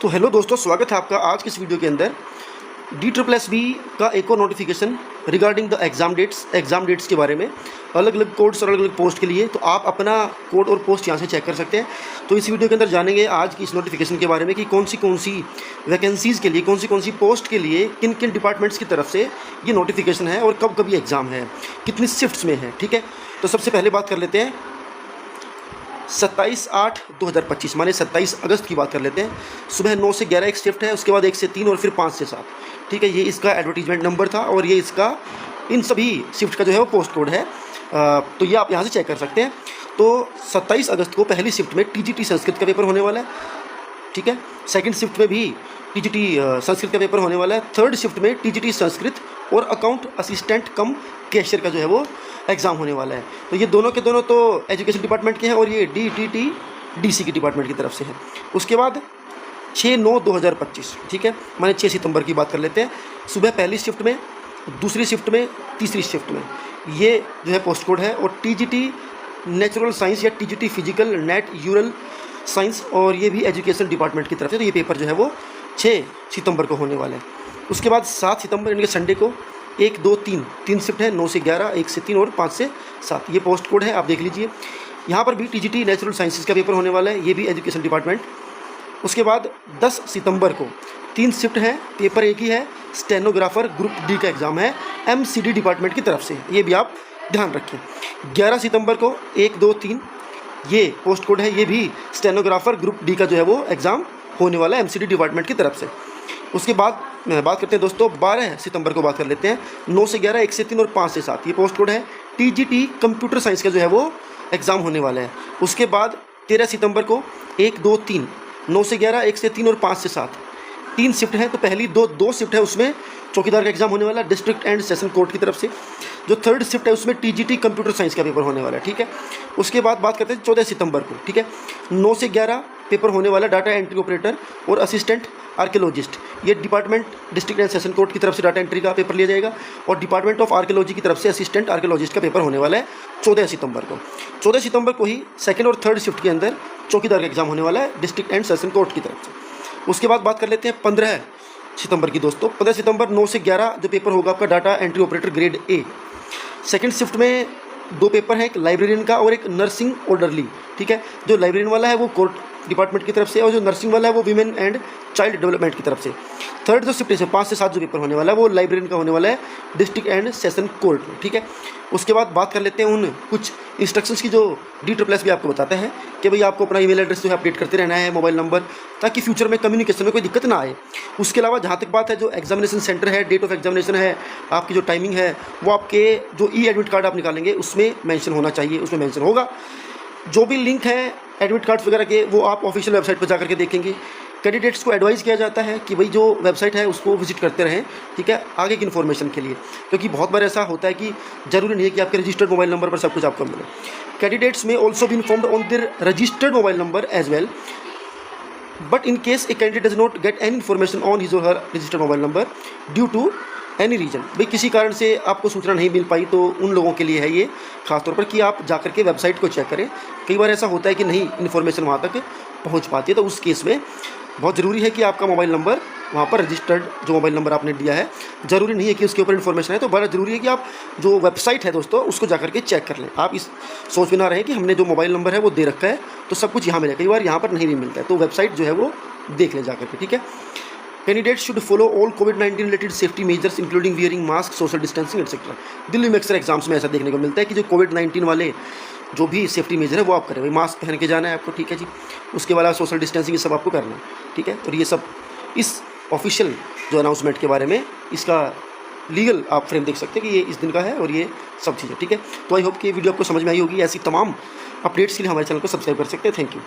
तो हेलो दोस्तों, स्वागत है आपका आज की इस वीडियो के अंदर। DSSB का एक और notification regarding the exam dates के बारे में, अलग अलग कोड्स और अलग अलग पोस्ट के लिए। तो आप अपना कोड और पोस्ट यहाँ से चेक कर सकते हैं। तो इस वीडियो के अंदर जानेंगे आज की इस नोटिफिकेशन के बारे में कि कौन सी वैकेंसीज़ के लिए, कौन सी पोस्ट के लिए किन किन डिपार्टमेंट्स की तरफ से ये नोटिफिकेशन है और कब कब ये एग्ज़ाम है, कितनी शिफ्ट्स में है। ठीक है, तो सबसे पहले बात कर लेते हैं 27/8/2025 माने 27 अगस्त की बात कर लेते हैं। सुबह 9 से 11 एक शिफ्ट है, उसके बाद 1 से 3 और फिर 5 से 7। ठीक है, ये इसका एडवर्टीजमेंट नंबर था और ये इसका इन सभी शिफ्ट का जो है वो पोस्ट कोड है। तो ये आप यहाँ से चेक कर सकते हैं। तो 27 अगस्त को पहली शिफ्ट में TGT संस्कृत का पेपर होने वाला है। ठीक है, सेकंड शिफ्ट में भी TGT संस्कृत का पेपर होने वाला है। थर्ड शिफ्ट में TGT संस्कृत और अकाउंट असिस्टेंट कम कैशियर का जो है वो एग्ज़ाम होने वाला है। तो ये दोनों के दोनों तो एजुकेशन डिपार्टमेंट के हैं और ये DTT की डिपार्टमेंट की तरफ से है। उसके बाद 6/9/2025, ठीक है, माने 6 सितंबर की बात कर लेते हैं। सुबह पहली शिफ्ट में, दूसरी शिफ्ट में, तीसरी शिफ्ट में ये जो है पोस्ट कोड है। और TGT नेचुरल साइंस या TGT physical natural science, और ये भी एजुकेशन डिपार्टमेंट की तरफ से। तो ये पेपर जो है वो 6 सितंबर को होने वाला है। उसके बाद 7 सितंबर यानी कि संडे को 1, 2, 3 शिफ्ट है, 9 से 11, 1 से 3 और 5 से 7। ये पोस्ट कोड है, आप देख लीजिए। यहाँ पर भी TGT नेचुरल साइंसेज का पेपर होने वाला है, ये भी एजुकेशन डिपार्टमेंट। उसके बाद 10 सितंबर को 3 शिफ्ट है, पेपर एक ही है, स्टेनोग्राफर ग्रुप D का एग्ज़ाम है MCD डिपार्टमेंट की तरफ से, ये भी आप ध्यान रखें। 11 सितंबर को 1, 2, 3 ये पोस्ट कोड है, ये भी स्टेनोग्राफर ग्रुप D का जो है वो एग्ज़ाम होने वाला है MCD डिपार्टमेंट की तरफ से। उसके बाद बात करते हैं दोस्तों 12 सितंबर को बात कर लेते हैं। 9 से 11, 1 से 3 और 5 से 7 ये पोस्ट कोड है। TGT कंप्यूटर साइंस का जो है वो एग्ज़ाम होने वाला है। उसके बाद 13 सितंबर को 1, 2, 3, 9 से 11, 1 से 3 और 5 से 7 3 शिफ्ट हैं। तो पहली दो शिफ्ट है, उसमें चौकीदार का एग्ज़ाम होने वाला है डिस्ट्रिक्ट एंड सेशन कोर्ट की तरफ से। जो थर्ड शिफ्ट है उसमें TGT कंप्यूटर साइंस का पेपर होने वाला है। ठीक है, उसके बाद बात करते हैं 14 सितंबर को। ठीक है, 9 से 11 पेपर होने वाला डाटा एंट्री ऑपरेटर और असिस्टेंट आर्कियोलॉजिस्ट। ये department district and session court की तरफ से डाटा एंट्री का पेपर लिया जाएगा और डिपार्टमेंट ऑफ आर्कियोलॉजी की तरफ से असिस्टेंट आर्कियोलॉजिस्ट का पेपर होने वाला है 14 सितंबर को। 14 सितंबर को ही सेकंड और थर्ड शिफ्ट के अंदर चौकीदार का एग्ज़ाम होने वाला है डिस्ट्रिक्ट एंड सेशन कोर्ट की तरफ से। उसके बाद बात कर लेते हैं 15 सितंबर की दोस्तों। 15 सितंबर 9 से 11 जो पेपर होगा आपका data entry operator grade A। Second shift में 2 पेपर हैं, एक लाइब्रेरियन का और एक नर्सिंग ऑर्डरली। ठीक है, जो लाइब्रेरियन वाला है वो कोर्ट डिपार्टमेंट की तरफ से और जो नर्सिंग वाला है वो वीमेन एंड चाइल्ड डेवलपमेंट की तरफ से। थर्ड जो शिफ्ट है 5 से 7 जो पेपर होने वाला है वो लाइब्रेरियन का होने वाला है डिस्ट्रिक्ट एंड सेशन कोर्ट में। ठीक है, उसके बाद बात कर लेते हैं उन कुछ इंस्ट्रक्शंस की जो DSSB आपको बताते हैं कि भाई आपको अपना ईमेल एड्रेस जो है अपडेट करते रहना है, मोबाइल नंबर, ताकि फ्यूचर में कम्युनिकेशन में कोई दिक्कत ना आए। उसके अलावा जहाँ तक बात है जो एग्जामिनेशन सेंटर है, डेट ऑफ एग्जामिनेशन है, आपकी जो टाइमिंग है वो आपके जो एडमिट कार्ड आप निकालेंगे उसमें मेंशन होना चाहिए, उसमें मेंशन होगा। जो भी लिंक है एडमिट कार्ड्स वगैरह के वो आप ऑफिशियल वेबसाइट पर जाकर के देखेंगे। कैंडिडेट्स को एडवाइस किया जाता है कि भाई जो वेबसाइट है उसको विजिट करते रहें, ठीक है, आगे की इन्फॉर्मेशन के लिए, क्योंकि बहुत बार ऐसा होता है कि ज़रूरी नहीं है कि आपके रजिस्टर्ड मोबाइल नंबर पर सब कुछ आपको मिले। कैंडिडेट्स में also be informed on their registered mobile number as well, but in case a candidate does not get any information on his और her registered mobile number due to any reason, भाई किसी कारण से आपको सूचना नहीं मिल पाई, तो उन लोगों के लिए है ये खासतौर पर कि आप जाकर के वेबसाइट को चेक करें। कई बार ऐसा होता है कि नहीं इन्फॉर्मेशन वहाँ तक पहुँच पाती है, तो उस केस में बहुत ज़रूरी है कि आपका मोबाइल नंबर वहाँ पर रजिस्टर्ड जो मोबाइल नंबर आपने दिया है, ज़रूरी नहीं है कि उसके ऊपर इन्फॉर्मेशन है, तो बड़ा ज़रूरी है कि आप जो वेबसाइट है दोस्तों उसको जाकर के चेक कर लें। आप इस सोच में ना रहें कि हमने जो मोबाइल नंबर है वो दे रखा है तो सब कुछ यहाँ मिलेगा, कई बार यहाँ पर नहीं भी मिलता है, तो वेबसाइट जो है वो देख लें जाकर के। ठीक है, candidates should follow all COVID-19 related safety measures including wearing mask, social distancing etcetera. Delhi में अक्सर एग्जाम्स में ऐसा देखने को मिलता है कि जो COVID-19 वाले जो भी सेफ्टी मेजर है वो आप करें, भाई मास्क पहन के जाना है आपको, ठीक है जी, उसके बाद सोशल डिस्टेंसिंग ये सब आपको करना है। ठीक है, और ये सब इस ऑफिशियल जो अनाउंसमेंट के बारे में इसका लीगल आप फ्रेम देख सकते हैं कि ये इस दिन का है और ये सब चीज़ें। ठीक है, तो आई होप कि ये वीडियो आपको समझ में आई होगी। ऐसी तमाम अपडेट्स के लिए हमारे चैनल को सब्सक्राइब कर सकते हैं। Thank you.